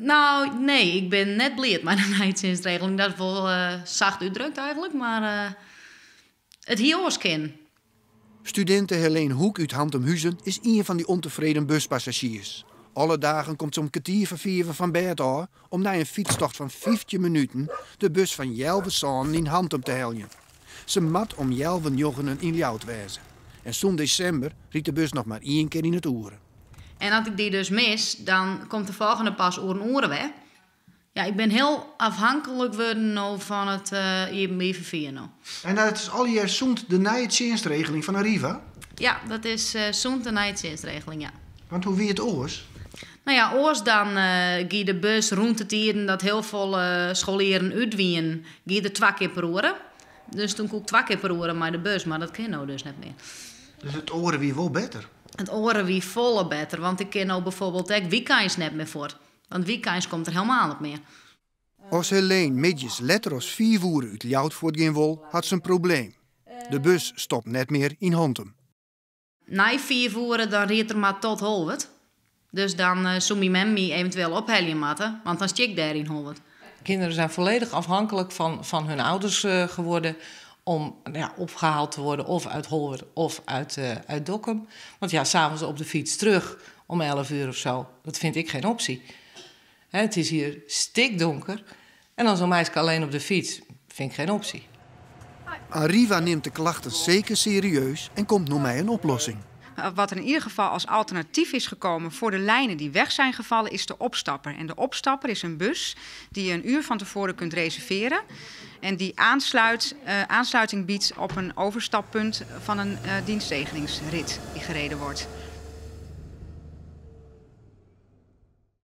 Nou, nee, ik ben net blij met een nijtzinsregeling. Dat is wel zacht uitdrukt eigenlijk, maar het hier ken. Studente Helene Hoek uit Hantemhuizen is een van die ontevreden buspassagiers. Alle dagen komt ze om kwartier voor 4 van bed af om na een fietstocht van 15 minuten de bus van Jelvenzaan in Hantem te helpen. Ze mat om Jelvenjochenen in Ljout wezen. En zo'n december riet de bus nog maar 1 keer in het oeren. En als ik die dus mis, dan komt de volgende pas over een oren weg. Ja, ik ben heel afhankelijk geworden van het IMB-vervier. En dat is al jaar zoend de nijtzinsregeling van Arriva? Ja, dat is zo'n de nijtzinsregeling, ja. Want hoe wie het oors? Nou ja, oors dan gie de bus rond de tieren dat heel veel scholieren uitwien, gie er 2 keer per uur. Dus toen koek 2 keer per uur met de bus, maar dat kan nou dus niet meer. Dus het oren wie wel beter? Het oren wie volle beter, want ik ken nou bijvoorbeeld ook weekends net meer voor. Want weekends komt er helemaal niet meer. Als Helene middags letter als 4 uur uit Ljout voortgaan wil, had ze een probleem. De bus stopt net meer in Hantem. Na 4 uur dan riet er maar tot Holwert. Dus dan zou mijn mammy eventueel ophellen moeten, want dan stik ik daar in Holwert. Kinderen zijn volledig afhankelijk van hun ouders geworden om opgehaald te worden of uit Holwert of uit Dokkum. Want ja, s'avonds op de fiets terug om 11 uur of zo, dat vind ik geen optie. Het is hier stikdonker en dan zo'n meisje alleen op de fiets, vind ik geen optie. Arriva neemt de klachten zeker serieus en komt nu met een oplossing. Wat er in ieder geval als alternatief is gekomen voor de lijnen die weg zijn gevallen, is de opstapper. En de opstapper is een bus die je een uur van tevoren kunt reserveren. En die aansluiting biedt op een overstappunt van een dienstregelingsrit die gereden wordt.